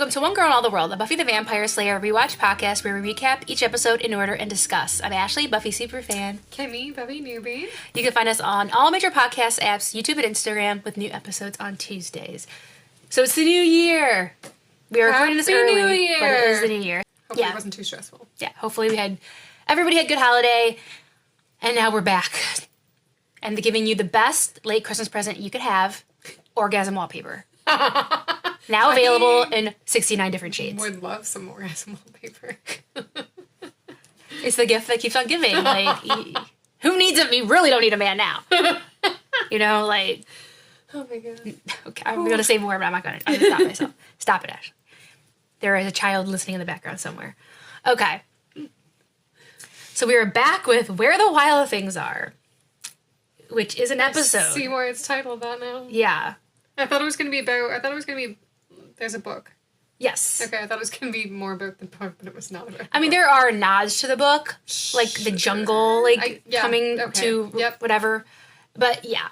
welcome to One Girl in All the World, a Buffy the Vampire Slayer rewatch podcast where we recap each episode in order and discuss. I'm Ashley, Buffy superfan. Kimmy, Buffy newbie. You can find us on all major podcast apps, YouTube and Instagram, with new episodes on Tuesdays. So it's the new year. We are recording this early, New Year. but it is the new year. Hopefully it wasn't too stressful. Yeah, hopefully everybody had a good holiday, and now we're back. And they're giving you the best late Christmas present you could have, Orgasm wallpaper. Now available in 69 different shades. Would love some Orgasm wallpaper. It's the gift that keeps on giving. Like, who needs it? We really don't need a man now. You know, like... Oh my god. Okay, I'm going to say more, but I'm going to stop myself. Stop it, Ashley. There is a child listening in the background somewhere. Okay. So we are back with Where the Wild Things Are, which is an episode. See why it's titled that now? Yeah. I thought it was going to be there's a book. Yes. Okay, I thought it was going to be more about the book, but it was not about I mean, there are nods to the book, like the jungle, coming to whatever. But yeah.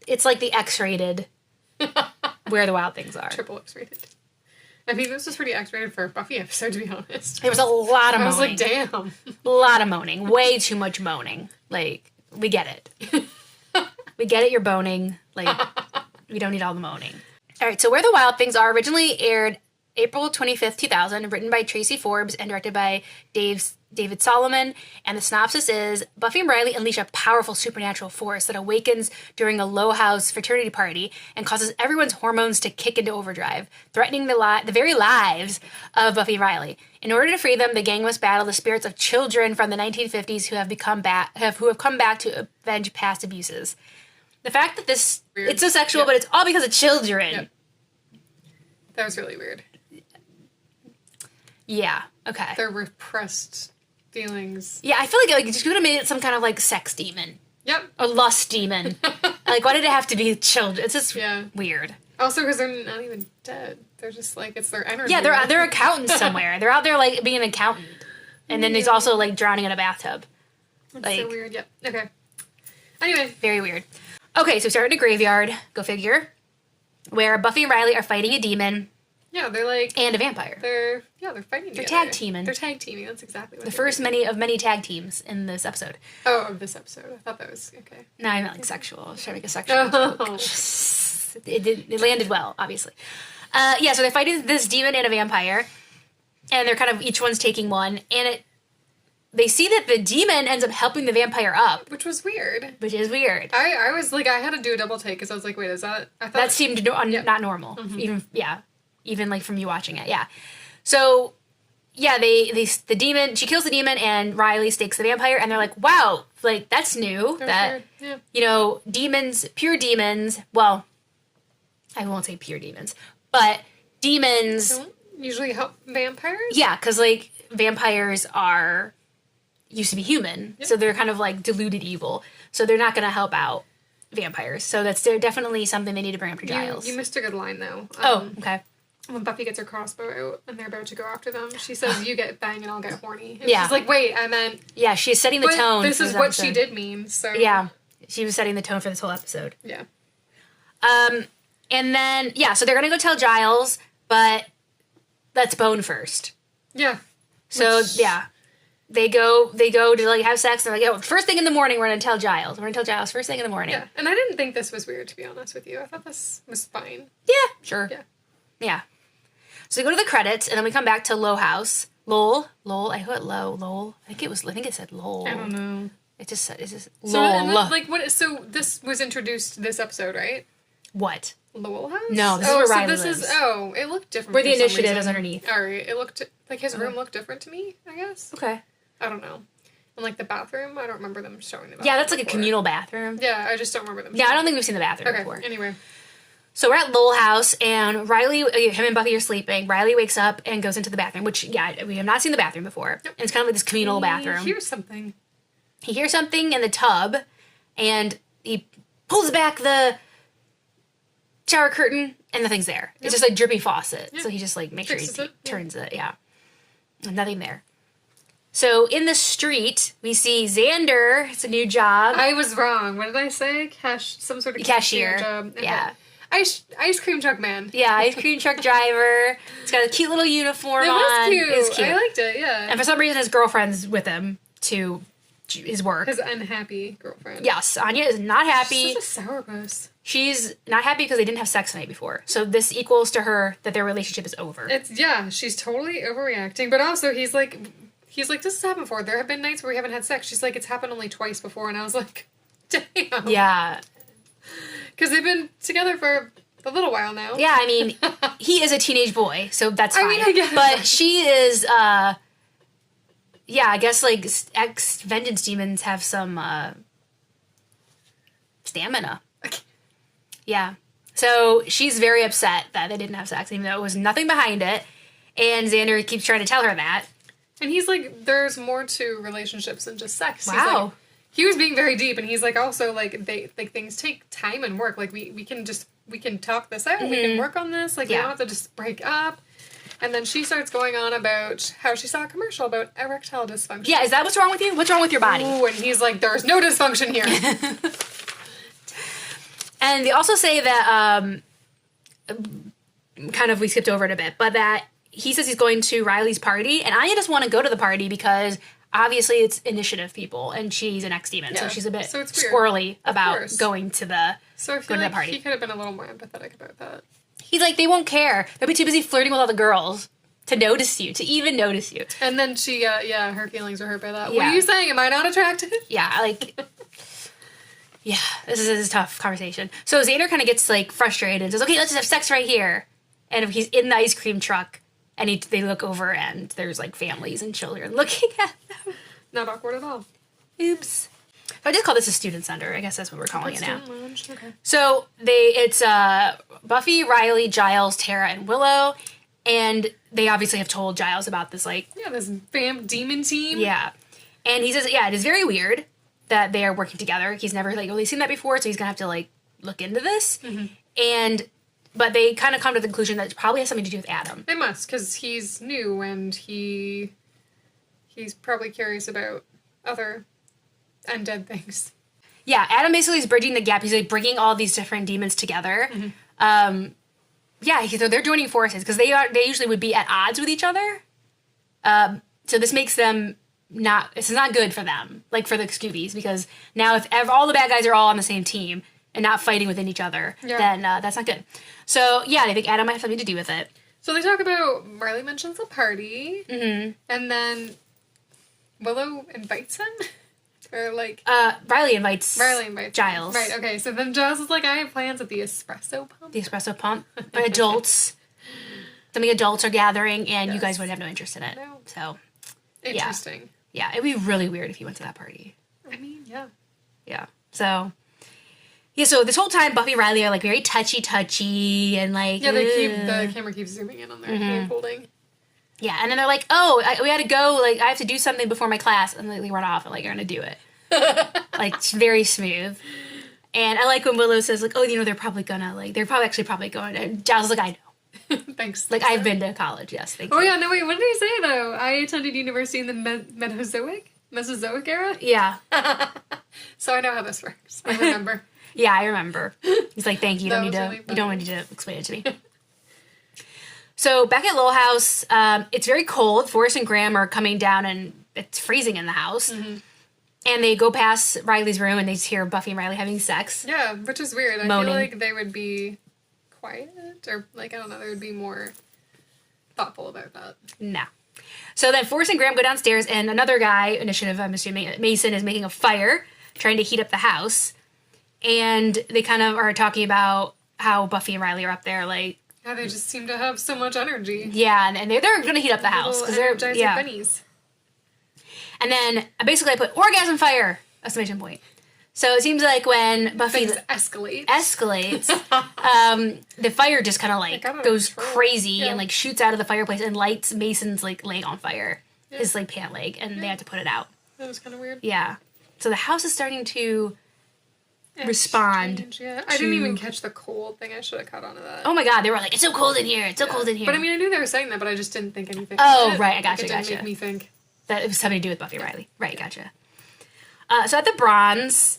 It's like the X-rated Where the Wild Things Are. Triple X-rated. I mean, this was pretty X-rated for a Buffy episode, to be honest. There was a lot of moaning. I was like, damn. A lot of moaning. Way too much moaning. Like, we get it. We get it, you're boning. Like, we don't need all the moaning. All right, so Where the Wild Things Are originally aired April 25th, 2000, written by Tracy Forbes and directed by David Solomon. And the synopsis is, Buffy and Riley unleash a powerful supernatural force that awakens during a Low House fraternity party and causes everyone's hormones to kick into overdrive, threatening the very lives of Buffy and Riley. In order to free them, the gang must battle the spirits of children from the 1950s who have come back to avenge past abuses. The fact that it's so sexual, but it's all because of children. Yep. That was really weird. Yeah, okay. Their repressed feelings. Yeah, I feel like you could have made it some kind of, like, sex demon. Yep. Or lust demon. Like, why did it have to be children? It's just weird. Also, because they're not even dead. They're just, like, it's their energy. Yeah, they're accountants somewhere. They're out there, like, being an accountant. And then there's also, like, drowning in a bathtub. That's so weird, yep. Okay. Anyway. Very weird. Okay, so we start in a graveyard. Go figure. Where Buffy and Riley are fighting a demon. Yeah, they're like... And a vampire. They're fighting together. They're tag teaming. They're tag teaming, that's exactly what the first of many tag teams in this episode. Oh, of this episode. I thought that was... Okay. No, I meant like sexual. I was trying to make a sexual joke. It landed well, obviously. So they're fighting this demon and a vampire. And they're kind of... Each one's taking one. And they see that the demon ends up helping the vampire up. Which was weird. Which is weird. I was like... I had to do a double take because I was like, wait, is that... I thought that seemed not normal. Mm-hmm. Even like from you watching it, yeah. So, yeah, the demon, she kills the demon and Riley stakes the vampire and they're like, wow, like, that's new. You know, demons, pure demons, well, I won't say pure demons, but demons... Don't usually help vampires? Yeah, because, like, vampires used to be human, so they're kind of, like, diluted evil. So they're not going to help out vampires. So that's definitely something they need to bring up to Giles. You missed a good line, though. Okay. When Buffy gets her crossbow out and they're about to go after them, she says, you get bang and I'll get horny. And she's like, wait, I meant... Yeah, she's setting the tone. This is what she did mean, so... Yeah, she was setting the tone for this whole episode. Yeah. And then, so they're going to go tell Giles, but let's bone first. Yeah. So, They go to, like, have sex. They're like, first thing in the morning, we're going to tell Giles. We're going to tell Giles first thing in the morning. Yeah, and I didn't think this was weird, to be honest with you. I thought this was fine. Yeah, sure. Yeah. So we go to the credits, and then we come back to Low House. Lol. I heard Lol. I think it said Lol. I don't know. It's just Lol. So this was introduced this episode, right? What? Lowell House? No, this is where Riley lives. It looked different. Where the initiative is underneath. Alright, it looked, like, his room looked different to me, I guess. Okay. I don't know. And, like, the bathroom, I don't remember them showing the bathroom. Yeah, that's like a communal bathroom. Yeah, I just don't remember them. Yeah, I don't think we've seen the bathroom before. Anyway. So we're at Lowell House, and him and Buffy are sleeping. Riley wakes up and goes into the bathroom, which, we have not seen the bathroom before. Yep. And it's kind of like this communal bathroom. He hears something. He hears something in the tub, and he pulls back the shower curtain, and nothing's there. It's just a drippy faucet. Yep. So he just, like, makes sure he turns it. Yeah. Nothing there. So in the street, we see Xander. It's a new job. I was wrong. What did I say? Some sort of cashier job. Okay. Yeah. Ice cream truck man. Yeah, ice cream truck driver. He's got a cute little uniform on. It was cute. I liked it, yeah. And for some reason, his girlfriend's with him to his work. His unhappy girlfriend. Yes, Anya is not happy. She's such a sourpuss. She's not happy because they didn't have sex the night before. So this equals to her that their relationship is over. She's totally overreacting. But also, he's like, this has happened before. There have been nights where we haven't had sex. She's like, it's happened only twice before. And I was like, damn. Yeah. Because they've been together for a little while now. Yeah, I mean, he is a teenage boy, so that's fine. I guess. But she is, I guess, like, ex-vengeance demons have some, stamina. Okay. Yeah. So she's very upset that they didn't have sex, even though it was nothing behind it. And Xander keeps trying to tell her that. And he's like, there's more to relationships than just sex. Wow. He's like, he was being very deep, and he's like, also, like, things take time and work. Like, we can talk this out. Mm-hmm. We can work on this. Like, we don't have to just break up. And then she starts going on about how she saw a commercial about erectile dysfunction. Yeah, is that what's wrong with you? What's wrong with your body? Ooh, and he's like, there's no dysfunction here. And they also say that, kind of, we skipped over it a bit, but that he says he's going to Riley's party, and Anya doesn't want to go to the party because obviously it's initiative people, and she's an ex-demon, so she's a bit squirrely about going to the party. He could have been a little more empathetic about that. He's like, they won't care. They'll be too busy flirting with all the girls to notice you, to even notice you. And then she, her feelings were hurt by that. Yeah. What are you saying? Am I not attractive? Yeah, like... Yeah, this is a tough conversation. So Xander kind of gets, like, frustrated and says, okay, let's just have sex right here. And he's in the ice cream truck, and they look over, and there's, like, families and children looking at them. Not awkward at all. Oops. So I just call this a student center. I guess that's what we're calling it now. Lounge. Okay. So it's Buffy, Riley, Giles, Tara, and Willow, and they obviously have told Giles about this, like... Yeah, this demon team. Yeah. And he says, it is very weird that they are working together. He's never, like, really seen that before, so he's gonna have to, like, look into this. Mm-hmm. But they kind of come to the conclusion that it probably has something to do with Adam. It must, because he's new, and he's probably curious about other undead things. Yeah, Adam basically is bridging the gap. He's, like, bringing all these different demons together. Mm-hmm. So they're joining forces, because they usually would be at odds with each other. So this makes them... This is not good for them, like for the Scoobies, because now if all the bad guys are all on the same team and not fighting within each other, then that's not good. So, yeah, I think Adam might have something to do with it. So they talk about, Riley mentions a party, and then Willow invites him? Or, like... Riley invites Giles. Him. Right, okay, so then Giles is like, I have plans at the espresso pump. The espresso pump? For adults. Some adults are gathering, and you guys would have no interest in it. No. So... Interesting. Yeah, it'd be really weird if he went to that party. I mean, yeah. Yeah. So this whole time Buffy and Riley are, like, very touchy and, like... Yeah, the camera keeps zooming in on their hand holding. Yeah, and then they're like, we had to go, like, I have to do something before my class, and they run off and, like, are gonna do it. Like, it's very smooth. And I like when Willow says, like, they're probably gonna, like, they're probably going, and Giles is like, I know. Thanks. Like, I've been to college, yes, thank you. Oh, yeah, no, wait, what did he say, though? I attended university in the Mesozoic era? Yeah. So I know how this works. I remember. Yeah, I remember. He's like, thank you, you don't need to explain it to me. So, back at Lowell House, it's very cold. Forrest and Graham are coming down, and it's freezing in the house. Mm-hmm. And they go past Riley's room, and they just hear Buffy and Riley having sex. Yeah, which is weird. Moaning. I feel like they would be... quiet, or, like, I don't know, they would be more thoughtful about that. No. So then Forrest and Graham go downstairs, and another guy, initiative, I'm assuming, Mason, is making a fire, trying to heat up the house. And they kind of are talking about how Buffy and Riley are up there, like... Yeah, they just seem to have so much energy. Yeah, and they're going to heat up the house. Because they're bunnies. And then, basically, I put orgasm fire! Exclamation point. So it seems like when Buffy escalates, the fire just kind of, like, goes crazy and, like, shoots out of the fireplace and lights Mason's, like, leg on fire. Yeah. His, like, pant leg, and they had to put it out. That was kind of weird. Yeah. So the house is starting to respond. Strange, I didn't even catch the cold thing. I should have caught on to that. Oh my god, they were like, it's so cold in here, it's so cold in here. But I mean, I knew they were saying that, but I just didn't think anything. Oh, right, I gotcha, It didn't make me think. That it was something to do with Buffy Riley. Right, gotcha. So at the Bronze...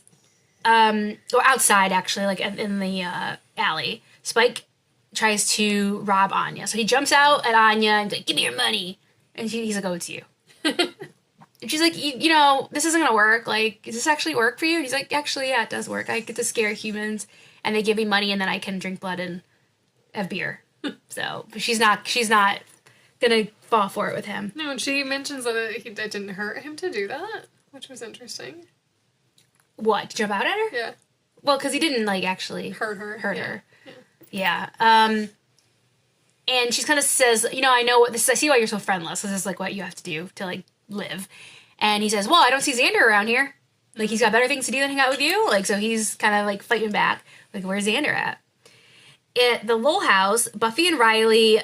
or outside, actually, like, in the alley. Spike tries to rob Anya. So he jumps out at Anya and he's like, give me your money. And he's like, oh, it's you. And she's like, you know, this isn't going to work. Like, does this actually work for you? And he's like, actually, yeah, it does work. I get to scare humans and they give me money and then I can drink blood and have beer. So, but she's not going to fall for it with him. No, and she mentions that it didn't hurt him to do that, which was interesting. What? To jump out at her? Yeah. Well, because he didn't, like, actually hurt her. Yeah. And she kind of says, you know, I see why you're so friendless. This is, like, what you have to do to, like, live. And he says, well, I don't see Xander around here. Like, he's got better things to do than hang out with you. Like, so he's kind of, like, fighting back. Like, where's Xander at? At the Lowell house, Buffy and Riley,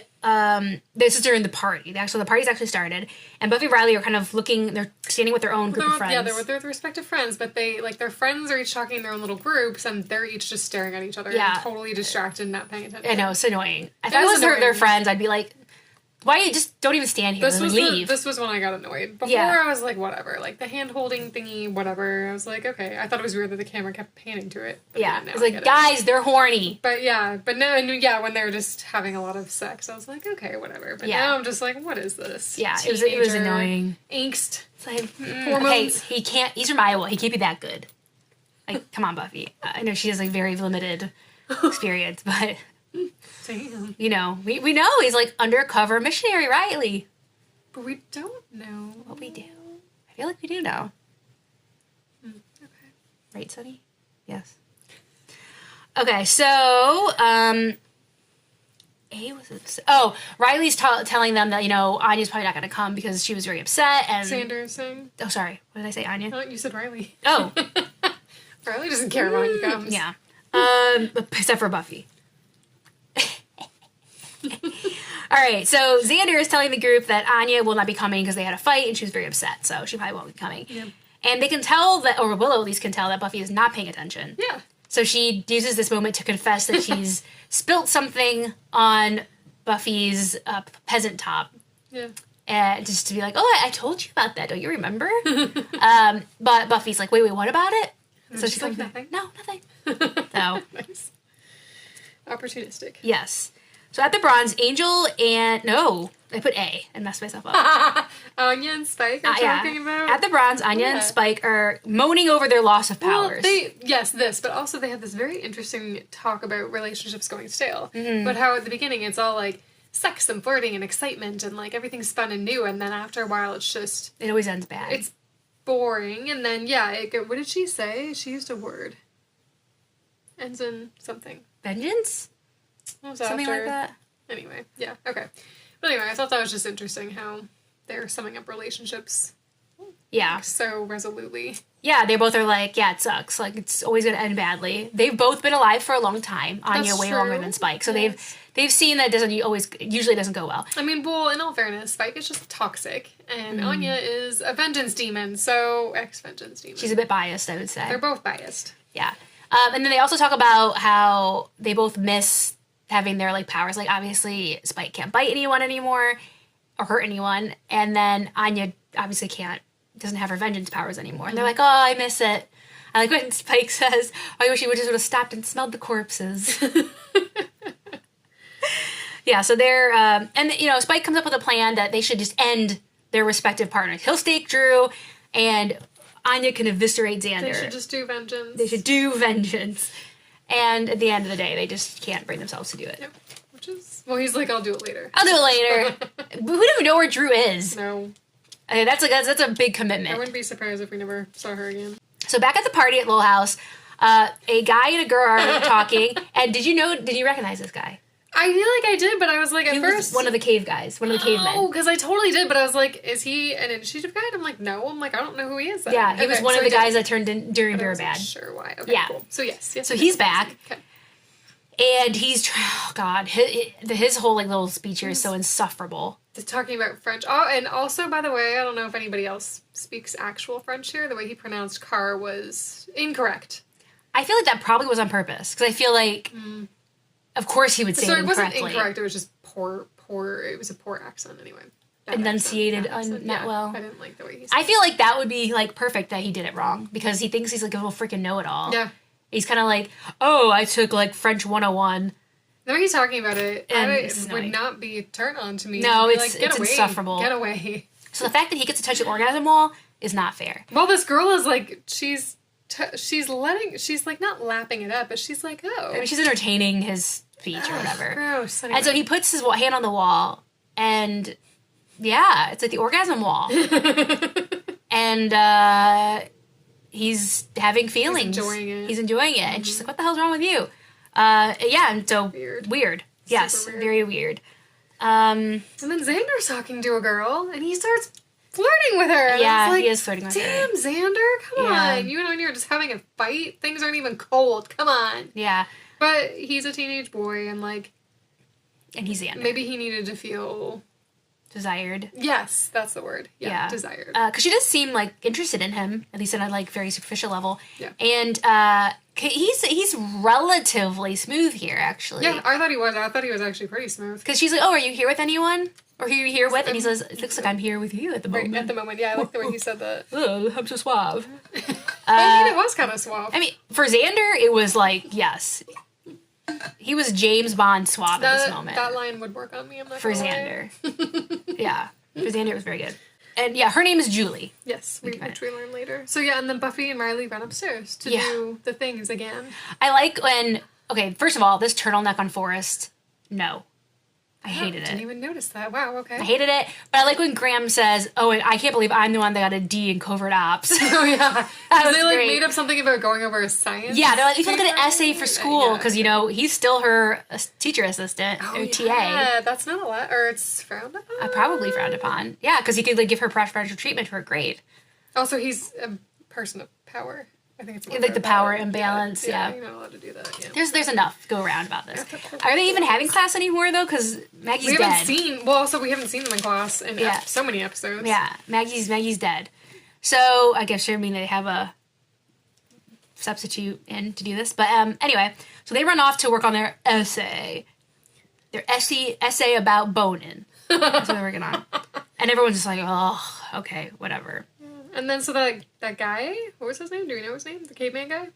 this is during the party. The party's actually started. And Buffy and Riley are kind of they're standing with their own group of friends. Yeah, they're with their respective friends, but their friends are each talking in their own little groups, and they're each just staring at each other and totally distracted and not paying attention. I know, it's annoying. If I was their friends, I'd be like, why you just don't even stand here? Leave. This was when I got annoyed. Before I was like, whatever. Like the hand holding thingy, whatever. I was like, okay. I thought it was weird that the camera kept panning to it. Yeah. It's like, guys, they're horny. But now, when they're just having a lot of sex, I was like, okay, whatever. But now I'm just like, what is this? Yeah, it was annoying. Angst. It's like, hormones. Hey, he's from Iowa. He can't be that good. Like, come on, Buffy. I know she has like very limited experience, but... Damn. You know, we know he's like undercover missionary Riley. But we don't know. What we do. I feel like we do know. Okay. Right, Sonny? Yes. Okay, so, Riley's telling them that, you know, Anya's probably not going to come because she was very upset and... Sanders saying? Oh, sorry. What did I say, Anya? Oh, you said Riley. Oh. Riley doesn't care when Anya comes. Yeah. Except for Buffy. All right, so Xander is telling the group that Anya will not be coming because they had a fight and she was very upset, so she probably won't be coming. Yeah. And they can tell that, or Willow at least can tell that Buffy is not paying attention. Yeah. So she uses this moment to confess that she's spilt something on Buffy's peasant top. Yeah. Just to be like, oh, I told you about that. Don't you remember? But Buffy's like, wait, what about it? So she's like, nothing. No, nothing. So. Nice. Opportunistic. Yes. So at the Bronze, Angel and... No, I put A and messed myself up. Anya and Spike are talking about... At the Bronze, Anya and Spike are moaning over their loss of powers. But also they have this very interesting talk about relationships going stale. Mm-hmm. But how at the beginning it's all like sex and flirting and excitement and like everything's fun and new, and then after a while it's just... It always ends bad. It's boring, and then, what did she say? She used a word. Ends in something. Vengeance? Something like that. Anyway, yeah, okay. But anyway, I thought that was just interesting how they're summing up relationships. Yeah. Like, so resolutely. Yeah, they both are like, yeah, it sucks. Like, it's always going to end badly. They've both been alive for a long time. Anya way longer than Spike. So they've seen that it usually doesn't go well. I mean, well, in all fairness, Spike is just toxic. And Anya is a vengeance demon. So, ex-vengeance demon. She's a bit biased, I would say. They're both biased. Yeah. And then they also talk about how they both miss having their, like, powers. Like, obviously, Spike can't bite anyone anymore or hurt anyone. And then Anya obviously doesn't have her vengeance powers anymore. And they're like, oh, I miss it. I like when Spike says, I wish he would have stopped and smelled the corpses. Yeah, so they're, and, you know, Spike comes up with a plan that they should just end their respective partners. He'll stake Drew, and Anya can eviscerate Xander. They should just do vengeance. They should do vengeance. And at the end of the day, they just can't bring themselves to do it. Yep. Which is... Well, he's like, I'll do it later. I'll do it later. Who do we know where Drew is? No. I mean, that's a big commitment. I wouldn't be surprised if we never saw her again. So back at the party at Lowell House, a guy and a girl are talking. And did you recognize this guy? I feel like I did, but I was like, at first... one of the cave guys. One of the cavemen. Oh, because I totally did, but I was like, is he an initiative guy? And I'm like, no. I'm like, I don't know who he is. Then. Yeah, he was one of the guys that turned in during Beer Bad. Sure why. Okay, yeah. Cool. So yes. So he's back. Okay. And he's... Oh, God. His whole, like, little speech here is so insufferable. Just talking about French. Oh, and also, by the way, I don't know if anybody else speaks actual French here. The way he pronounced car was incorrect. I feel like that probably was on purpose. Because I feel like... Of course he would say it incorrectly. So it wasn't incorrect. It was just poor... It was a poor accent, anyway. Enunciated not well. I didn't like the way he said I feel like that would be, like, perfect that he did it wrong. Because he thinks he's, like, a little freaking know-it-all. Yeah. He's kind of like, oh, I took, like, French 101. The way he's talking about it, And would not be turned on to me. No, I'd be it's get away, insufferable. Get away. So the fact that he gets to touch the orgasm wall is not fair. Well, this girl is like, she's like not lapping it up, but she's like, oh. I mean, she's entertaining his speech or whatever. Gross. Anyway. And so he puts his hand on the wall, and yeah, it's like the orgasm wall. And he's having feelings. He's enjoying it. And she's like, what the hell's wrong with you? Yeah, and so weird. Yes, weird. very weird. And then Xander's talking to a girl, and he starts flirting with her. And Yeah, it's like, he is flirting with her. damn, Xander, come on. You and you're just having a fight. Things aren't even cold. Come on. Yeah. But he's a teenage boy, and like... And he's Xander. Maybe he needed to feel... Desired. Yes, that's the word. Yeah. Desired. Because she does seem, like, interested in him, at least on a, like, very superficial level. Yeah. And he's relatively smooth here, actually. Yeah, I thought he was. I thought he was actually pretty smooth. Because she's like, oh, are you here with anyone? Or who are you here with? And he says, it looks like I'm here with you at the moment. Right, at the moment, yeah. I like the way he said that. Oh, I'm so suave. I mean, it was kind of suave. I mean, for Xander, it was like, yes. He was James Bond suave at this moment. That line would work on me, I'm not For gonna Xander. Yeah. For Xander, it was very good. And yeah, her name is Julie. Yes, which we learn later. So yeah, and then Buffy and Riley run upstairs to do the things again. I like when, okay, first of all, this turtleneck on Forrest, no. I hated it. Didn't even notice that. Wow, okay. I hated it, but I like when Graham says, oh, I can't believe I'm the one that got a D in covert ops. Oh, yeah. That was they, like, great. made up something about going over a science. Yeah, they're like, you can look at an essay for school, because, you know, he's still her teacher assistant, or TA. Yeah, that's not allowed, or it's frowned upon? Probably frowned upon. Yeah, because he could, like, give her preferential treatment for her grade. Also, he's a person of power. I think it's more like the power imbalance, yeah. You're not allowed to do that, yeah. There's enough to go around about this. Are they even having class anymore, though? Because Maggie's dead. We haven't seen them in class in so many episodes. Yeah, Maggie's dead. So, I guess, they have a substitute in to do this. But anyway, so they run off to work on their essay. Their essay about boning. That's what they're working on. And everyone's just like, oh, okay, whatever. And then so that guy, what was his name? Do you know his name? The caveman guy?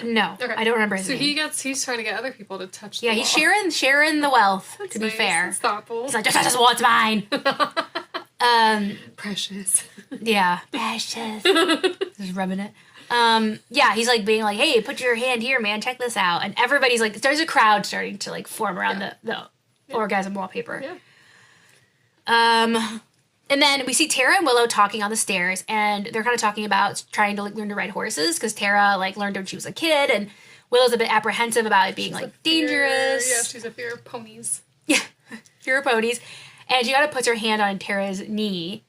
No, okay. I don't remember his name. So he's trying to get other people to touch the wall. He's sharing the wealth, That's to be nice. fair. That's thoughtful. He's like, just touch this wall, it's mine. Precious. Yeah, precious. Just rubbing it. Yeah, he's like being like, hey, put your hand here, man, check this out. And everybody's like, there's a crowd starting to like form around the orgasm wallpaper. Yeah. And then we see Tara and Willow talking on the stairs, and they're kind of talking about trying to like learn to ride horses, because Tara like learned when she was a kid, and Willow's a bit apprehensive about it being like dangerous. Yeah, she's a fear of ponies. Yeah, fear of ponies. And she puts her hand on Tara's knee,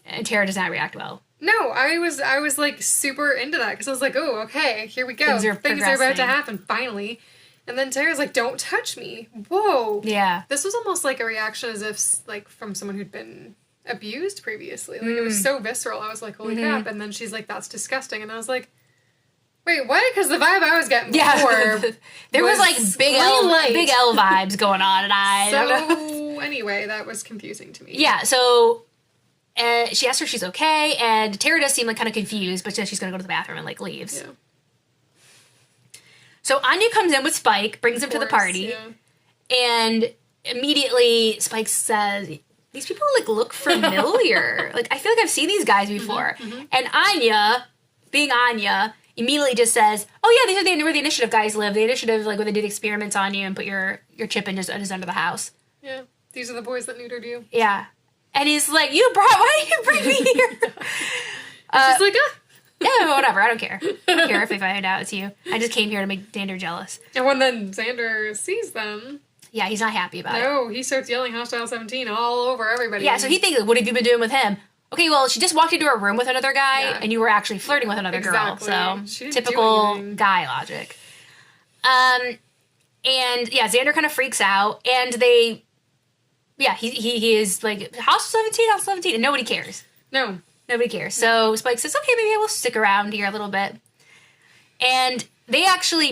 and Tara does not react well. No, I was like super into that, because I was like, oh, okay, here we go. Things are about to happen, finally. And then Tara's like, don't touch me. Whoa. Yeah. This was almost like a reaction as if, like, from someone who'd been abused previously. Like, it was so visceral. I was like, holy crap. And then she's like, that's disgusting. And I was like, wait, what? Because the vibe I was getting before there was like big L vibes going on, and So, anyway, that was confusing to me. Yeah, so she asks her if she's okay, and Tara does seem like kind of confused, but says she's going to go to the bathroom and like leaves. Yeah. So Anya comes in with Spike, brings him to the party, and immediately Spike says, these people like look familiar. Like, I feel like I've seen these guys before. And Anya, being Anya, immediately just says, oh yeah, these are where the initiative guys live. The initiative, like, where they did experiments on you and put your chip in just under the house. Yeah, these are the boys that neutered you. Yeah. And he's like, why did you bring me here? She's like, yeah, whatever, I don't care. I don't care if they find out it's you. I just came here to make Xander jealous. And when then Xander sees them... Yeah, he's not happy about it. No, he starts yelling Hostile 17 all over everybody. Yeah, so he thinks, what have you been doing with him? Okay, well, she just walked into a room with another guy, and you were actually flirting with another girl. So, typical guy logic. And, yeah, Xander kind of freaks out, and he is like, Hostile 17, and nobody cares. No. Nobody cares. So Spike says, okay, maybe I will stick around here a little bit. And they actually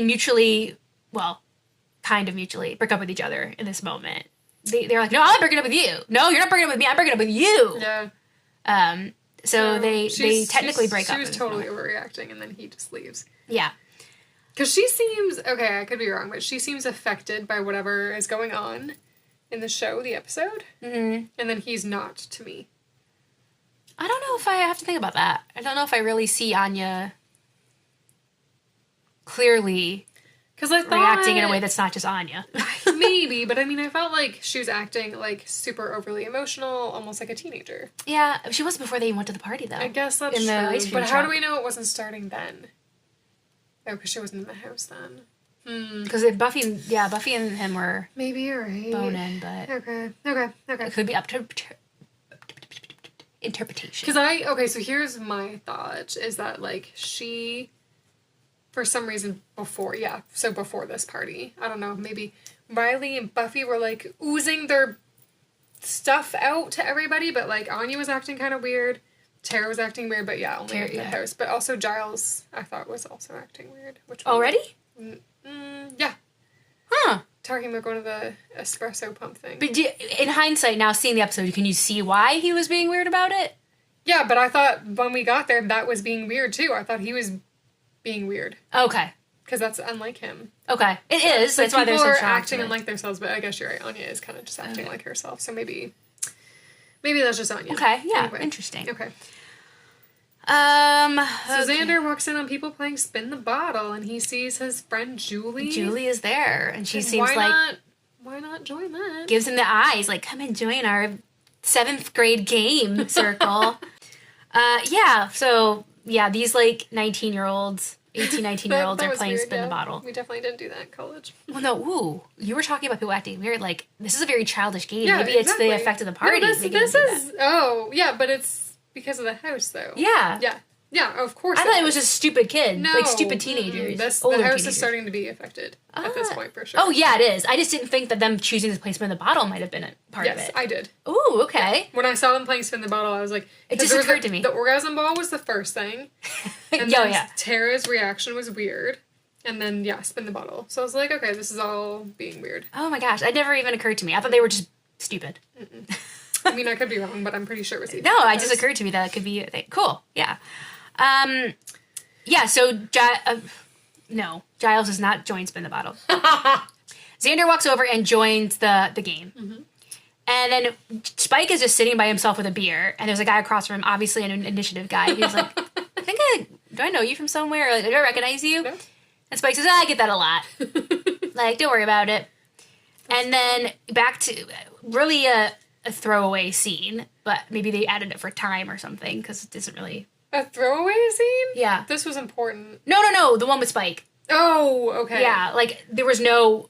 kind of mutually break up with each other in this moment. They're like, no, I'm breaking up with you. No, you're not breaking up with me. I'm breaking up with you. Yeah. So they technically break up. She was totally overreacting, and then he just leaves. Yeah. Because she seems, okay, I could be wrong, but she seems affected by whatever is going on in the show, the episode. Mm-hmm. And then he's not, to me. I don't know if I have to think about that. I don't know if I really see Anya clearly reacting in a way that's not just Anya. Maybe, but I mean, I felt like she was acting like super overly emotional, almost like a teenager. Yeah, she was before they even went to the party, though. I guess that's in true. The ice cream but truck. how do we know it wasn't starting then? Oh, because she wasn't in the house then. Because Buffy and him were maybe you're right. boning, but Okay. it could be up to interpretation. So here's my thought, is that, like, she, for some reason before this party, I don't know, maybe Riley and Buffy were, like, oozing their stuff out to everybody, but, like, Anya was acting kind of weird, Tara was acting weird, but yeah, only in the house. But also Giles, I thought, was also acting weird. Already? Yeah. Huh. Talking about going to the espresso pump thing. But in hindsight, now seeing the episode, can you see why he was being weird about it? Yeah, but I thought when we got there, that was being weird too. I thought he was being weird. Okay. Because that's unlike him. Okay. It is. That's why there's some people are shock acting to it. unlike themselves, but I guess you're right. Anya is kind of just acting like herself. So maybe that's just Anya. Okay. Yeah. Anyway. Interesting. Okay. So Xander walks in on people playing Spin the Bottle, and he sees his friend Julie. Julie is there, and she seems like... Why not join that? Gives him the eyes, like, come and join our 7th grade game circle. These, like, 19-year-olds, 18, 19-year-olds are playing weird, Spin the Bottle. We definitely didn't do that in college. Well, no, you were talking about people acting weird. Like, this is a very childish game. Yeah, Maybe it's the effect of the party. No, this is... Oh, yeah, but it's because of the house, though. Yeah. Yeah, of course. I thought it was just stupid kids. No. Like, stupid teenagers. The house is starting to be affected at this point, for sure. Oh, yeah, it is. I just didn't think that them choosing to play Spin the Bottle might have been a part of it. Yes, I did. Ooh, okay. Yeah. When I saw them playing Spin the Bottle, I was like... It just occurred to me. The orgasm ball was the first thing. And then Tara's reaction was weird. And then, Spin the Bottle. So I was like, okay, this is all being weird. Oh my gosh, it never even occurred to me. I thought they were just stupid. I mean, I could be wrong, but I'm pretty sure it was... No, it just occurred to me that it could be a thing. Cool, yeah. Giles does not join Spin the Bottle. Xander walks over and joins the game. Mm-hmm. And then Spike is just sitting by himself with a beer, and there's a guy across from him, obviously an initiative guy. He's like, do I know you from somewhere? Or, like, do I recognize you? No. And Spike says, I get that a lot. Like, don't worry about it. And then back to really a throwaway scene, but maybe they added it for time or something, because it isn't really... A throwaway scene? Yeah. This was important. No, the one with Spike. Oh, okay. Yeah, like, there was no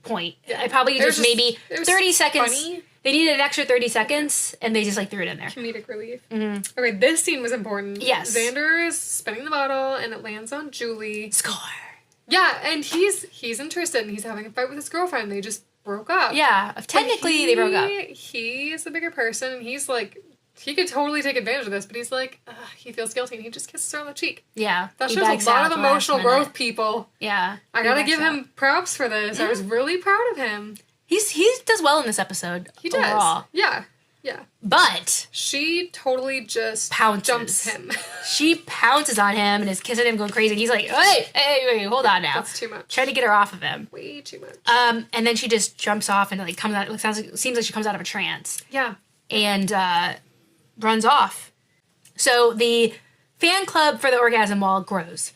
point. Yeah. I probably just maybe 30 seconds. Funny. They needed an extra 30 seconds, and they just, like, threw it in there. Comedic relief. Mm-hmm. Okay, this scene was important. Yes. Xander is spinning the bottle, and it lands on Julie. Score. Yeah, and he's interested, and he's having a fight with his girlfriend. They just broke up. Yeah, technically they broke up. He is the bigger person, and he's like... He could totally take advantage of this, but he's like, he feels guilty, and he just kisses her on the cheek. Yeah. That shows a lot of emotional growth, people. Yeah. I gotta give him props for this. I was really proud of him. He does well in this episode. He does. Overall. Yeah. But she totally just jumps him. She pounces on him and is kissing him, going crazy. And he's like, hey, hold on now. That's too much. Trying to get her off of him. Way too much. And then she just jumps off and like comes out. Seems like she comes out of a trance. Yeah. And runs off. So the fan club for the Orgasm Wall grows.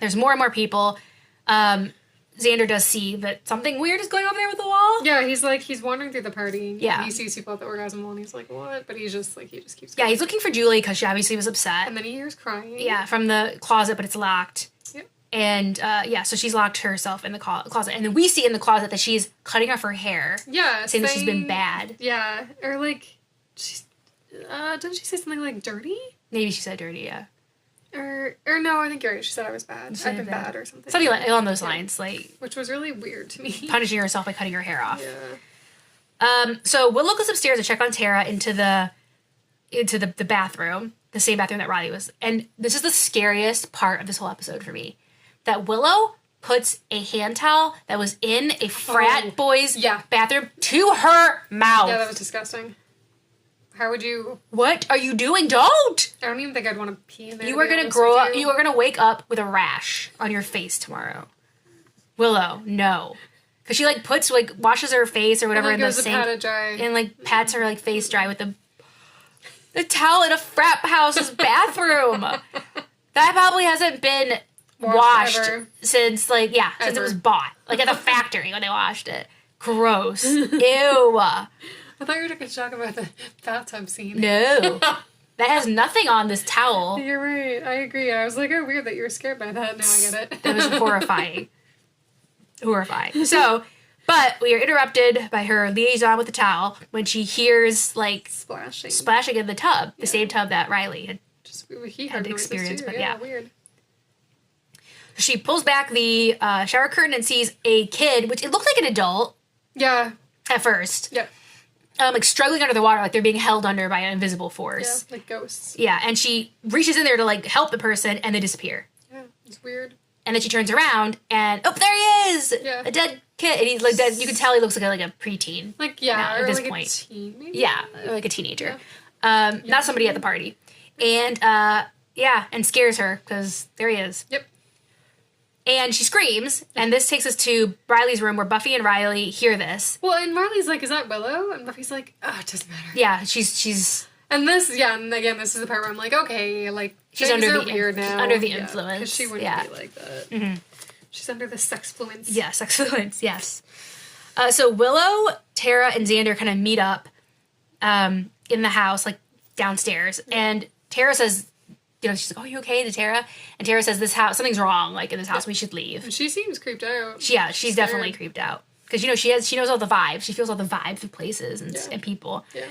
There's more and more people. Xander does see that something weird is going on there with the wall. Yeah, he's wandering through the party. Yeah. He sees people at the Orgasm Wall and he's like, what? But he just keeps going. Yeah, he's looking for Julie because she obviously was upset. And then he hears crying. Yeah, from the closet, but it's locked. Yep. And, so she's locked herself in the closet. And then we see in the closet that she's cutting off her hair. Yeah. Saying that she's been bad. Yeah. Or, like, didn't she say something like dirty? Maybe she said dirty, yeah. Or no, I think you're right. She said I was bad. I've been bad or something. Something along those lines, like... Which was really weird to me. Punishing herself by cutting her hair off. Yeah. So Willow goes upstairs to check on Tara into the bathroom. The same bathroom that Riley was. And this is the scariest part of this whole episode for me. That Willow puts a hand towel that was in a frat boy's bathroom to her mouth. Yeah, that was disgusting. How would you... What are you doing? Don't! I don't even think I'd want to pee in there. You are going to grow up... You are going to wake up with a rash on your face tomorrow. Willow, no. Because she, like, washes her face or whatever in the sink. Pat it dry. And, like, pats her, like, face dry with the towel in a frat house's bathroom. That probably hasn't been washed since, like, since it was bought. Like, at the factory when they washed it. Gross. Ew. I thought you were going to talk about the bathtub scene. No. That has nothing on this towel. You're right. I agree. I was like, oh, weird that you were scared by that. Now I get it. That was horrifying. Horrifying. So, but we are interrupted by her liaison with the towel when she hears, like, splashing in the tub. The same tub that Riley had experienced. But yeah, weird. She pulls back the shower curtain and sees a kid, which it looked like an adult. Yeah. At first. Yep. Like, struggling under the water, like they're being held under by an invisible force. Yeah, like ghosts. Yeah, and she reaches in there to, like, help the person, and they disappear. Yeah, it's weird. And then she turns around, and, oh, there he is! Yeah. A dead kid. And he's, like, dead. You can tell he looks like a preteen. Like, yeah, now, at this like point. A teen, maybe? Yeah, like a teenager. Yeah. Not somebody at the party. And, and scares her, because there he is. Yep. And she screams, and this takes us to Riley's room where Buffy and Riley hear this. Well, and Riley's like, is that Willow? And Buffy's like, oh, it doesn't matter. Yeah, she's... And this, and again, this is the part where I'm like, okay, like, she's under the weird now. Under the influence. Because she wouldn't be like that. Mm-hmm. She's under the sexfluence. Yeah, sexfluence, yes. So Willow, Tara, and Xander kind of meet up in the house, like, downstairs. Yeah. And Tara says... she's like, oh, you okay, to Tara? And Tara says, something's wrong, like, in this house, we should leave. And she seems creeped out. Yeah, she's definitely creeped out. Because, she knows all the vibes. She feels all the vibes of places and people. Yeah.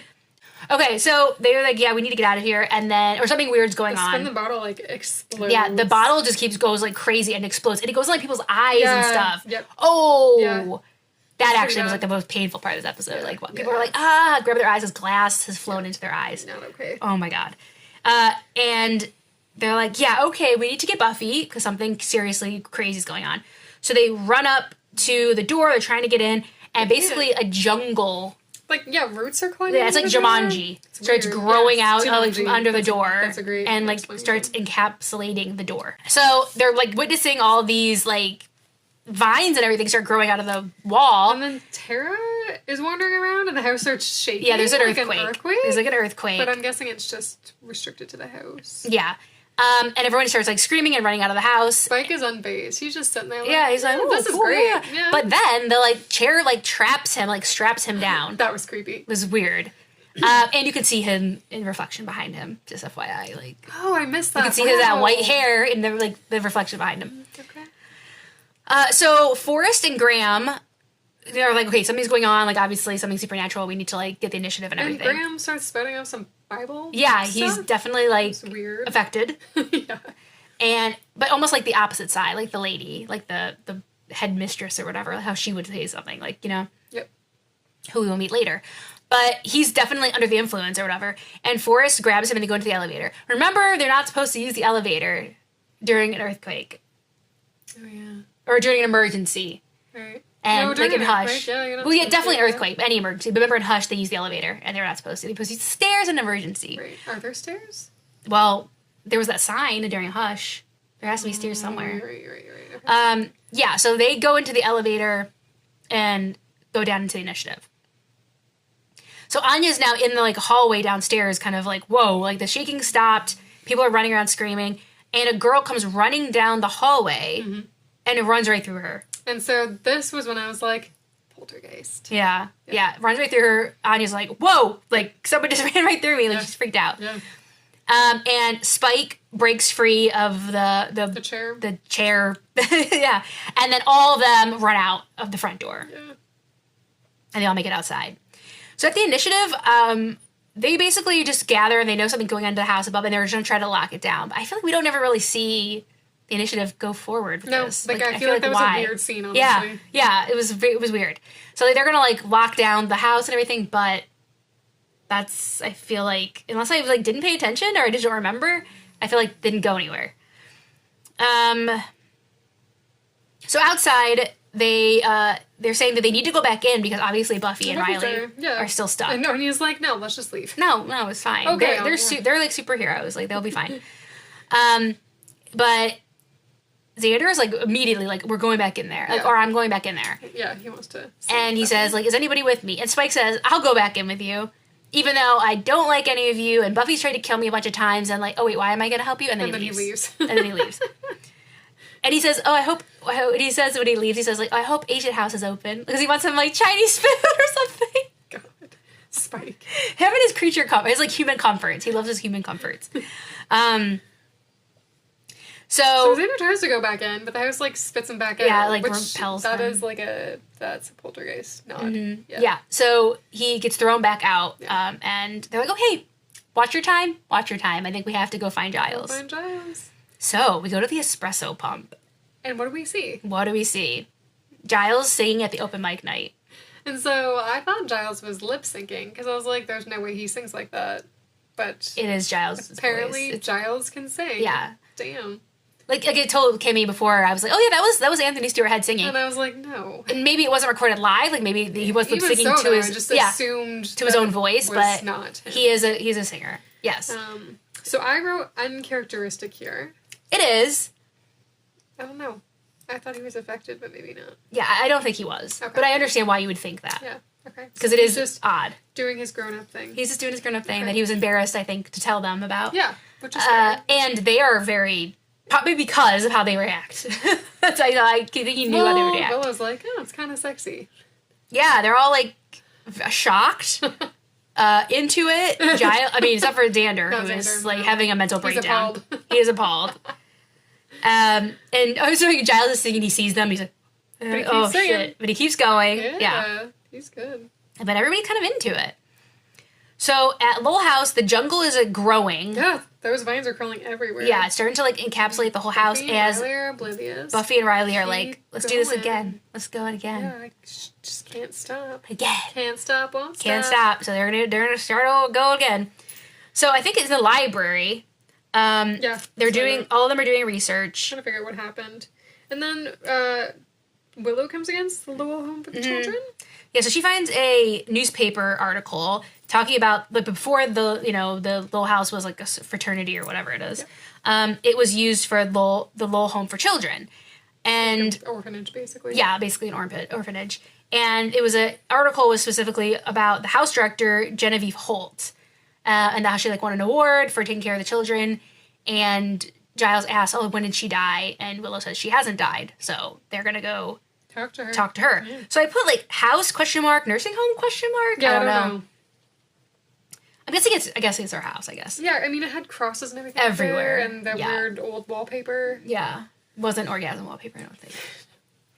Okay, so they're like, yeah, we need to get out of here, and then, or something weird's going on. Then the bottle, like, explodes. Yeah, the bottle just goes, like, crazy and explodes. And it goes in, like, people's eyes and stuff. Yep. Oh! Yeah. That actually was, like, the most painful part of this episode. Like, people were like, grab their eyes as glass has flown into their eyes. Not okay. Oh, my God. And... they're like, yeah, okay, we need to get Buffy because something seriously crazy is going on. So they run up to the door, they're trying to get in, and basically a jungle. Like, roots are climbing. Yeah, it's like Jumanji. Starts growing out like, from under the door. That's a great and, like, starts encapsulating the door. So they're, like, witnessing all these, like, vines and everything start growing out of the wall. And then Tara is wandering around and the house starts shaking. Yeah, there's an like earthquake. There's, like, an earthquake. But I'm guessing it's just restricted to the house. Yeah. And everyone starts, like, screaming and running out of the house. Spike is unfazed. He's just sitting there like, yeah, he's like, oh, this is great. Yeah. But then the, like, chair, like, traps him, like, straps him down. That was creepy. It was weird. And you can see him in reflection behind him, just FYI. Like, oh, I missed that. You can see that white hair in the, like, the reflection behind him. Okay. So Forrest and Graham, they're like, okay, something's going on. Like, obviously something supernatural. We need to, like, get the initiative and everything. And Graham starts spouting out some Bible Yeah, stuff. He's definitely, like, weird. affected. Yeah. But almost like the opposite side, like the lady, like the headmistress or whatever, how she would say something, like, Yep. Who we will meet later. But he's definitely under the influence or whatever. And Forrest grabs him and they go into the elevator. Remember, they're not supposed to use the elevator during an earthquake. Oh, yeah. Or during an emergency. Right. And, like, in Hush. Yeah, definitely an earthquake, any emergency. But remember in Hush, they use the elevator, and they're not supposed to. They're supposed to use the stairs in an emergency. Right. Are there stairs? Well, there was that sign during Hush. There has to be stairs somewhere. Right. Okay. Yeah, so they go into the elevator and go down into the initiative. So Anya's now in the, like, hallway downstairs, kind of like, whoa, like, the shaking stopped, people are running around screaming, and a girl comes running down the hallway, and it runs right through her. And so this was when I was like, poltergeist. Yeah. Runs right through her. Anya's like, whoa, like, someone just ran right through me, like, she's freaked out. Yeah. And Spike breaks free of the chair. The chair. Yeah. And then all of them run out of the front door. Yeah. And they all make it outside. So at the initiative, they basically just gather and they know something going on in the house above and they're just going to try to lock it down. But I feel like we don't ever really see the initiative go forward with this. Like, I feel like that was a weird scene, honestly. Yeah, it was weird. So they're going to, like, lock down the house and everything, but that's, I feel like, unless I, like, didn't pay attention or I just don't remember, I feel like didn't go anywhere. So outside, they're saying that they need to go back in because obviously Buffy and Riley are still stuck. And he's like, no, let's just leave. No, it's fine. Okay, they're like superheroes. Like they'll be fine. But Xander is like immediately like, we're going back in there, like, or I'm going back in there. Yeah, he wants to. And he says like, is anybody with me? And Spike says, I'll go back in with you, even though I don't like any of you. And Buffy's tried to kill me a bunch of times. And like, oh wait, why am I going to help you? And then he leaves. And then he leaves. And he says, he says when he leaves, he says, like, I hope Asian House is open. Because he wants some, like, Chinese food or something. God. Spike. Him and his creature comforts. His, like, human comforts. He loves his human comforts. So Xander tries to go back in, but the house, like, spits him back out. Yeah, like, which repels that him. is, like, that's a poltergeist nod. Mm-hmm. Yeah. So he gets thrown back out. Yeah. And they're like, oh, hey, watch your time. I think we have to go find Giles. So, we go to the espresso pump. And what do we see? Giles singing at the open mic night. And so, I thought Giles was lip syncing, because I was like, there's no way he sings like that. But it is Giles' apparently, voice. Giles can sing. Yeah. Damn. Like, I told Kimmy before, I was like, oh yeah, that was Anthony Stewart Head singing. And I was like, no. And maybe it wasn't recorded live, like maybe he was lip syncing to his... just assumed to his own voice, but not him. he's a singer. Yes. So I wrote uncharacteristic here. It is. I don't know. I thought he was affected, but maybe not. Yeah, I don't think he was. Okay. But I understand why you would think that. Yeah, okay. Because it is just odd. Doing his grown-up thing. He's just doing his grown-up thing that he was embarrassed, I think, to tell them about. Yeah, which is fair. And they are very... Probably because of how they react. That's I think he knew how they would react. Bella's like, oh, it's kind of sexy. Yeah, they're all, like, shocked. Into it. Except for Xander, who is like having a mental breakdown. He is appalled. And I was thinking Giles is singing, he sees them, he's like, oh shit. But he keeps going. Yeah. He's good. But everybody's kind of into it. So at Lowell House, the jungle is growing. Yeah, those vines are crawling everywhere. Yeah, it's starting to like encapsulate the whole house as Buffy and Riley are like, let's do this again. Let's go again. Yeah, I just can't stop. Again. Can't stop, won't stop. Can't stop. So they're gonna start to go again. So I think it's the library. They're doing all of them are doing research. Trying to figure out what happened. And then Willow comes against the Lowell Home for the Children. Yeah, so she finds a newspaper article talking about, like, before the Lowell House was like a fraternity or whatever it is. Yeah. It was used for the Lowell Home for Children. And like an orphanage, basically. Yeah, basically an orphanage. And it was article was specifically about the house director, Genevieve Holt. And how she, like, won an award for taking care of the children. And Giles asks, oh, when did she die? And Willow says she hasn't died. So they're going to go talk to her. Yeah. So I put, like, house, ? Nursing home, ? Yeah, I don't know. I'm guessing I guess it's her house, I guess. Yeah, I mean, it had crosses and everything everywhere. And that weird old wallpaper. Yeah. Wasn't Orgasm wallpaper, I don't think.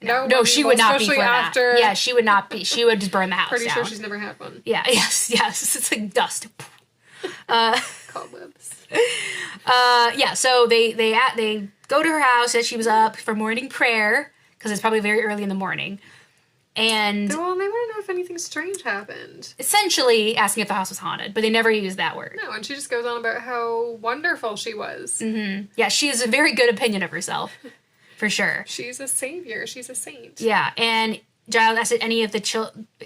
No, she would not be for that. Yeah, she would not be. She would just burn the house Pretty down. sure she's never had one. Yeah, yes. It's like dust. Cobwebs. So they go to her house as she was up for morning prayer, because it's probably very early in the morning. And they want to know if anything strange happened. Essentially asking if the house was haunted, but they never use that word. No, and she just goes on about how wonderful she was. Mm-hmm. Yeah, she has a very good opinion of herself, for sure. She's a savior. She's a saint. Yeah, and Giles asked any of the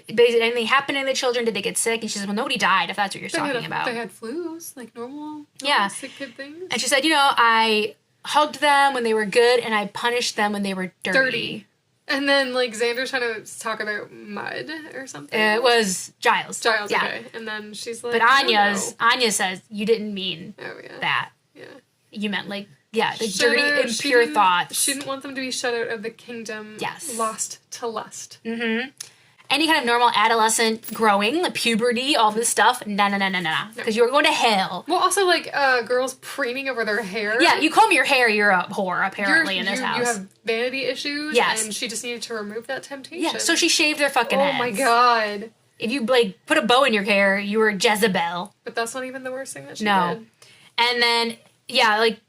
anything happened to the children? Did they get sick? And she said, well, nobody died, if that's what you're talking about. They had flus, like normal sick kid things. And she said, I hugged them when they were good, and I punished them when they were dirty. And then, like, Xander's trying to talk about mud or something. It was Giles. Yeah. Okay. And then she's like, but Anya says, you didn't mean that. Yeah. You meant, like, the dirty, impure thoughts. She didn't want them to be shut out of the kingdom. Yes. Lost to lust. Mm-hmm. Any kind of normal adolescent growing, like puberty, all this stuff, no. Because you were going to hell. Well, also, like, girls preening over their hair. Yeah, you comb your hair, you're a whore, apparently, in this house. You have vanity issues, yes. And she just needed to remove that temptation. Yeah, so she shaved their fucking heads. Oh my god. If you, like, put a bow in your hair, you were Jezebel. But that's not even the worst thing that she did. And then, like,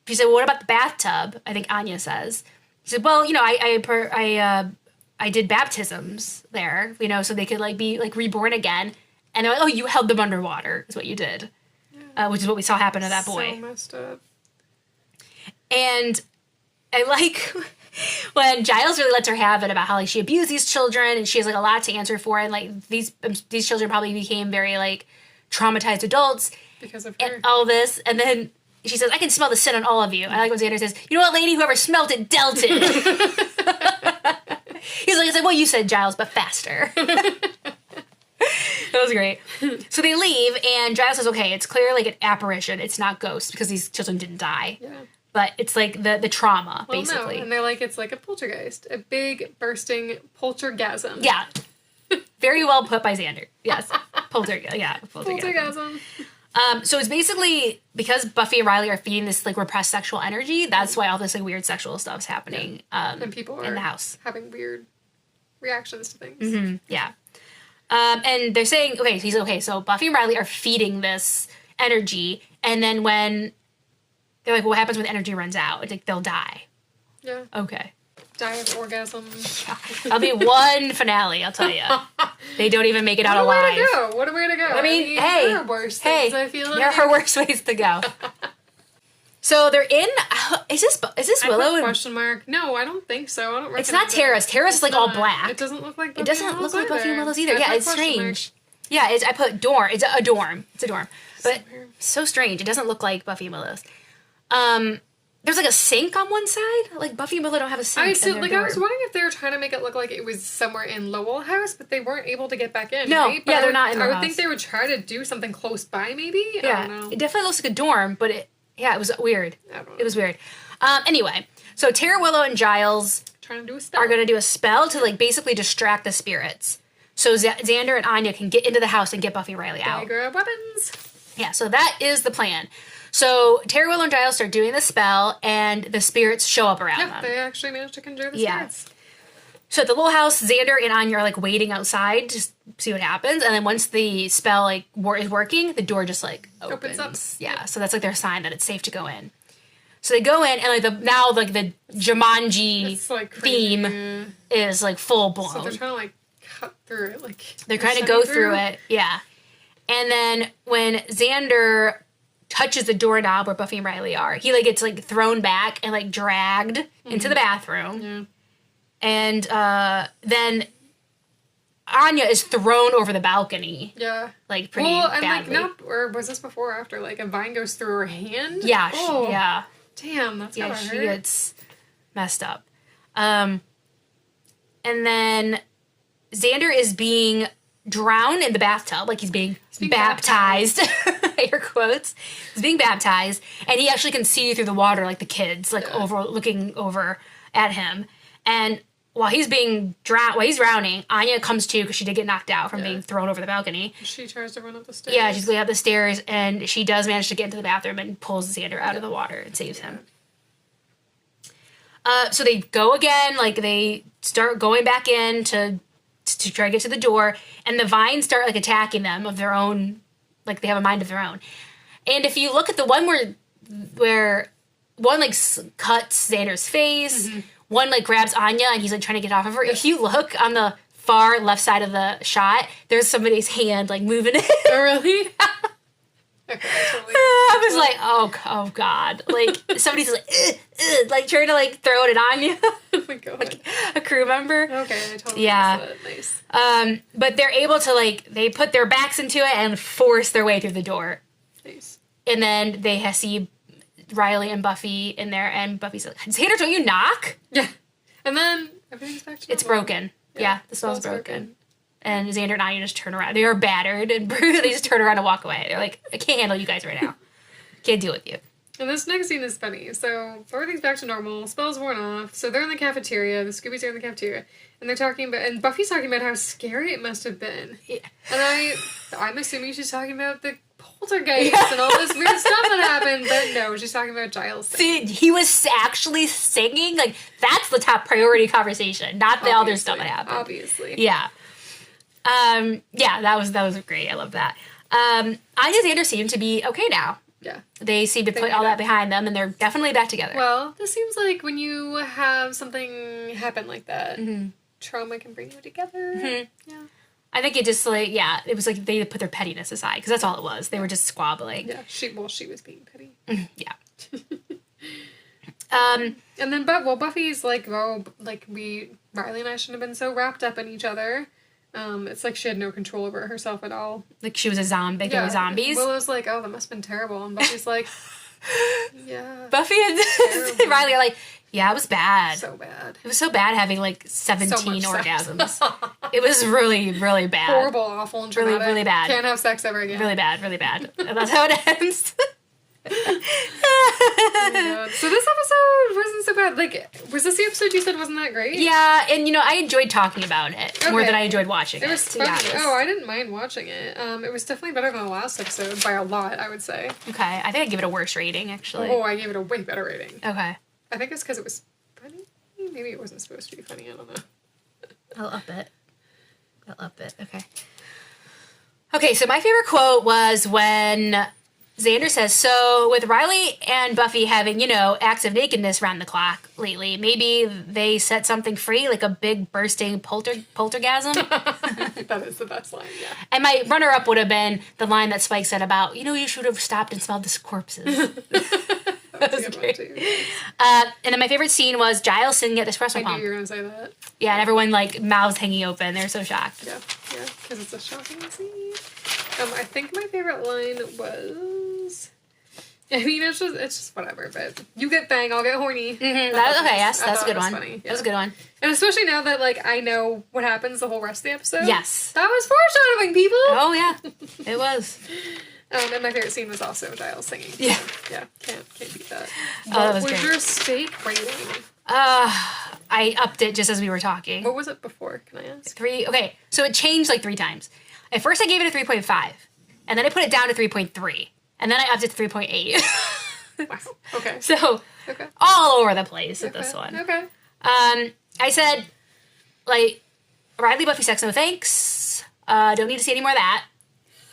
she said, well, what about the bathtub? I think Anya says. She said, well, I did baptisms there, so they could, like, be, like, reborn again. And they're like, oh, you held them underwater, is what you did. Yeah. Which is what we saw happen to that boy. So messed up. And I like when Giles really lets her have it about how like she abused these children and she has like a lot to answer for, and like these children probably became very like traumatized adults because of her. And all this, and then she says, "I can smell the sin on all of you." I like when Xander says, "You know what, lady? Whoever smelt it dealt it." He's like, "Well, you said Giles, but faster." That was great. So they leave, and Giles says, "Okay, it's clear like an apparition. It's not ghosts because these children didn't die." Yeah. But it's like the trauma, well, basically. No. And they're like, it's like a poltergeist. A big, bursting poltergasm. Yeah. Very well put by Xander. Yes. Poltergasm. Yeah. Poltergasm. So it's basically because Buffy and Riley are feeding this like repressed sexual energy, that's why all this like weird sexual stuff's happening and people are in the house. Having weird reactions to things. Mm-hmm. Yeah. And they're saying, so Buffy and Riley are feeding this energy, and then when they're like, what happens when the energy runs out? It's like, they'll die. Yeah. Okay. Die of orgasm. That'll be one finale, I'll tell you. They don't even make it out alive. What a way to go. I mean, hey. There are worse things, I feel like. There are worse ways to go. So they're in, is this Willow? Question mark. No, I don't think so. I don't It's not Terrace. Terrace is like all black. It doesn't look like Buffy It doesn't look like Buffy and Willow's either. Yeah, it's strange. Mark. Yeah, I put dorm. It's a dorm. It's a dorm. But so strange. It doesn't look like Buffy and Willow's. There's like a sink on one side. Like Buffy and Willow don't have a sink. I was wondering if they were trying to make it look like it was somewhere in Lowell House, but they weren't able to get back in. No, right? yeah, they're not in the house. I would think they would try to do something close by, maybe. Yeah, I don't know. It definitely looks like a dorm, but it was weird. I don't know. It was weird. Anyway, so Tara, Willow, and Giles trying to do a spell. are going to do a spell to like basically distract the spirits, so Xander and Anya can get into the house and get Buffy and Riley out. They grab weapons. Yeah, so that is the plan. So Tara, Willow, and Giles start doing the spell, and the spirits show up around them. Yeah, they actually managed to conjure the spirits. So at the little house, Xander and Anya are like waiting outside to see what happens, and then once the spell like is working, the door just like opens up. Yeah, so that's like their sign that it's safe to go in. So they go in, and like the Jumanji like theme is like full blown. So they're trying to like cut through it, like they're trying to go through it, yeah. And then when Xander touches the doorknob where Buffy and Riley are, he like gets like thrown back and like dragged into the bathroom. Yeah. And then Anya is thrown over the balcony. Yeah. Like pretty badly. Like or was this before or after? Like a vine goes through her hand? Yeah. Yeah. Damn, that's gotta hurt. She gets messed up. And then Xander is being drowned in the bathtub, like he's being baptized. Air quotes. He's being baptized, and he actually can see through the water, like the kids, like looking over at him. And while he's drowning, Anya comes to because she did get knocked out from being thrown over the balcony. She tries to run up the stairs. Yeah, she's going up the stairs, and she does manage to get into the bathroom and pulls Xander out of the water and saves him. So they go again, like they start going back in to try to get to the door, and the vines start like attacking them of their own, like they have a mind of their own. And if you look at the one where one like cuts Xander's face, one like grabs Anya and he's like trying to get off of her. If you look on the far left side of the shot, there's somebody's hand like moving it. Oh really? Okay, I was like, oh god, like somebody's like trying to like throw it at Anya. Oh my god, like a crew member. Okay, I totally missed it. Nice. But they're able to like they put their backs into it and force their way through the door. Nice. And then they see Riley and Buffy in there, and Buffy's like, "Xander, don't you knock?" Yeah. And then everything's back to normal. It's broken. Yeah, the spell's broken. And Xander and Anya just turn around. They are battered and bruised. They just turn around and walk away. They're like, I can't handle you guys right now. Can't deal with you. And this next scene is funny. So everything's back to normal. Spell's worn off. So they're in the cafeteria. The Scoobies are in the cafeteria. And they're talking about... And Buffy's talking about how scary it must have been. Yeah. And I'm assuming she's talking about the poltergeist and all this weird stuff that happened. But no, she's talking about Giles singing. See, he was actually singing. Like, that's the top priority conversation. Not the other stuff that happened. Obviously. Yeah. That was great. I love that. Anya and Xander seem to be okay now. Yeah. They seem to put all that behind them, and they're definitely back together. Well, this seems like when you have something happen like that, trauma can bring you together. Mm-hmm. Yeah. I think it just it was like they put their pettiness aside, because that's all it was. They were just squabbling. Yeah, she was being petty. Yeah. And then, Buffy's like, Riley and I shouldn't have been so wrapped up in each other. It's like she had no control over herself at all. Like she was a zombie. They were zombies. Willow's like, oh, that must have been terrible. And Buffy's like, yeah. Buffy and Riley are like, yeah, it was bad. So bad. It was so bad having like 17 orgasms. It was really, really bad. Horrible, awful, and traumatic. Really, really bad. Can't have sex ever again. Really bad, really bad. And that's how it ends. Oh my God. So this episode wasn't so bad. Like, was this the episode you said wasn't that great? Yeah, and I enjoyed talking about it more than I enjoyed watching it. It was funny. Oh, I didn't mind watching it. It was definitely better than the last episode by a lot, I would say. Okay, I think I'd give it a worse rating, actually. Oh, I gave it a way better rating. Okay. I think it's because it was funny. Maybe it wasn't supposed to be funny. I don't know. I'll up it. Okay. Okay, so my favorite quote was when Xander says, so with Riley and Buffy having, acts of nakedness round the clock lately, maybe they set something free, like a big bursting poltergasm. That is the best line, yeah. And my runner-up would have been the line that Spike said about, you should have stopped and smelled the corpses. That was great. And then my favorite scene was Giles singing at the espresso pump. I knew you were going to say that. Yeah, and everyone, mouths hanging open. They're so shocked. Yeah, because it's a shocking scene. I think my favorite line was... I mean, it's just whatever, but you get bang, I'll get horny. Mm-hmm. That's a good one. Funny. Yeah. That was a good one. And especially now that, I know what happens the whole rest of the episode. Yes. That was foreshadowing, people! Oh, yeah. It was. And my favorite scene was also Giles singing. Yeah. Yeah, can't beat that. That was what was great. your steak rating? I upped it just as we were talking. What was it before, can I ask? 3. Okay, so it changed 3 times. At first I gave it a 3.5. And then I put it down to 3.3. And then I upped it to 3.8. Wow. Okay. So, all over the place with this one. Okay. I said, Riley, Buffy sex, no thanks. Don't need to see any more of that.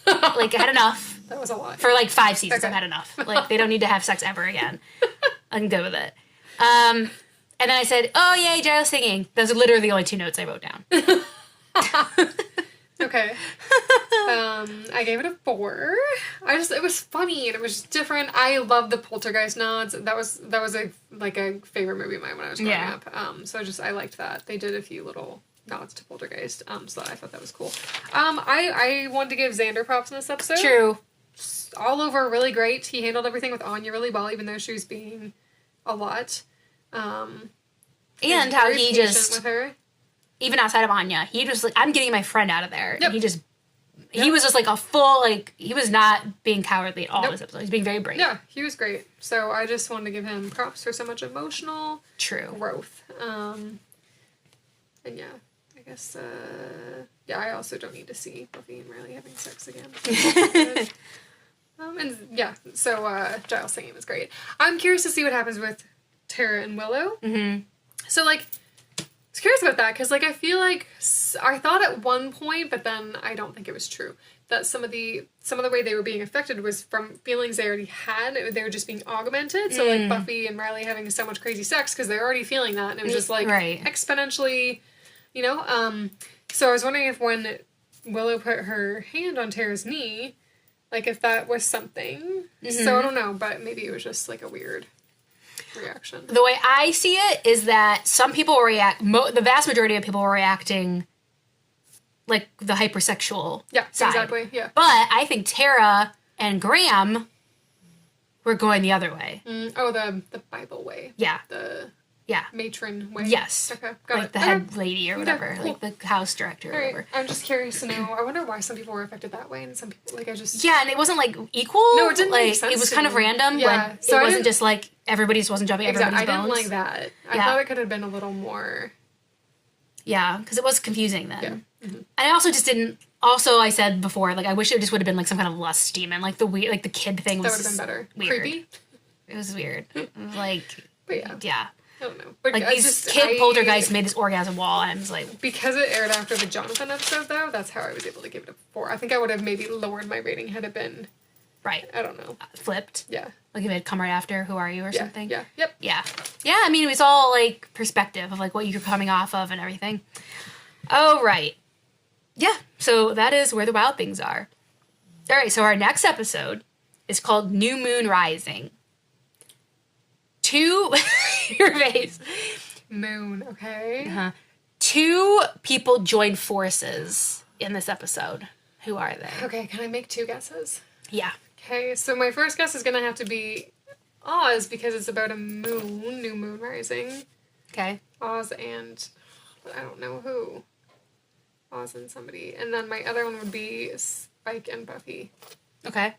I had enough. That was a lot. For 5 seasons, I've had enough. They don't need to have sex ever again. I'm good with it. And then I said, oh, yay, Giles singing. Those are literally the only 2 notes I wrote down. Okay. I gave it a 4. It was funny and it was just different. I love the poltergeist nods. That was a favorite movie of mine when I was growing up. I liked that. They did a few little nods to poltergeist. So I thought that was cool. I wanted to give Xander props in this episode. True. All over really great. He handled everything with Anya really well, even though she was being a lot. And how he just... with her. Even outside of Anya, he just I'm getting my friend out of there. Yep. And he was just a full, he was not being cowardly at all this episode. He's being very brave. Yeah, he was great. So I just wanted to give him props for so much emotional growth. And yeah, I guess, I also don't need to see Buffy and Riley having sex again. So Giles singing was great. I'm curious to see what happens with Tara and Willow. Mm-hmm. So, I was curious about that, because, I feel I thought at one point, but then I don't think it was true, that some of the way they were being affected was from feelings they already had. They were just being augmented. So, Buffy and Riley having so much crazy sex, because they're already feeling that, and it was just, exponentially, So I was wondering if when Willow put her hand on Tara's knee, if that was something. Mm-hmm. So I don't know, but maybe it was just, a weird reaction. The way I see it is that some people the vast majority of people were reacting the hypersexual side. Exactly, yeah. But I think Tara and Graham were going the other way. The Bible way. Yeah. The matron way. Yes. Okay, got it. The head lady or whatever. Cool. The house director or whatever. I'm just curious to know. I wonder why some people were affected that way and some people, Yeah, and it wasn't, equal. No, it didn't make sense. It was kind of random. Yeah. So it wasn't just, everybody just wasn't jumping everybody's bones. I didn't like that. I thought it could have been a little more... Yeah, because it was confusing then. Yeah. Mm-hmm. And I also just didn't... Also, I said before, I wish it just would have been, some kind of lust demon. The kid thing was... That would have been better. Weird. Creepy? It was weird. It was But yeah. Yeah. I don't know. But these poltergeists made this orgasm wall, and I was like... Because it aired after the Jonathan episode, though, that's how I was able to give it a 4. I think I would have maybe lowered my rating had it been... Right. I don't know. Flipped. Yeah. If it had come right after Who Are You or something. Yeah. Yep. Yeah. Yeah, I mean, it was all, perspective of, what you're coming off of and everything. Oh, right. Yeah, so that is Where the Wild Things Are. All right, so our next episode is called New Moon Rising. Your face. Moon, okay. Uh-huh. 2 people join forces in this episode. Who are they? Okay, can I make 2 guesses? Yeah. Okay, so my first guess is going to have to be Oz because it's about a moon, new moon rising. Okay. Oz and, I don't know who. Oz and somebody. And then my other one would be Spike and Buffy. Okay.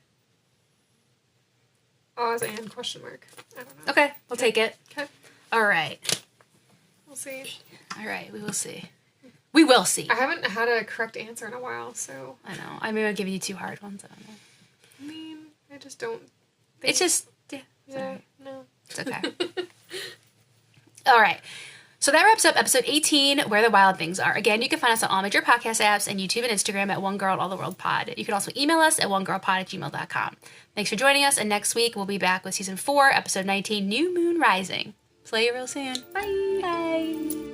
Oz and question mark. I don't know. Okay, we'll take it. Okay. All right. We'll see. All right, we will see. We will see. I haven't had a correct answer in a while, so. I know. I mean, I'll give you 2 hard ones. I don't know. I mean, I just don't think. It's just, Yeah, no. It's okay. All right. So that wraps up episode 18, Where the Wild Things Are. Again, you can find us on all major podcast apps and YouTube and Instagram at One Girl All the World Pod. You can also email us at onegirlpod@gmail.com. Thanks for joining us, and next week we'll be back with season 4, episode 19, New Moon Rising. Play you real soon. Bye. Bye.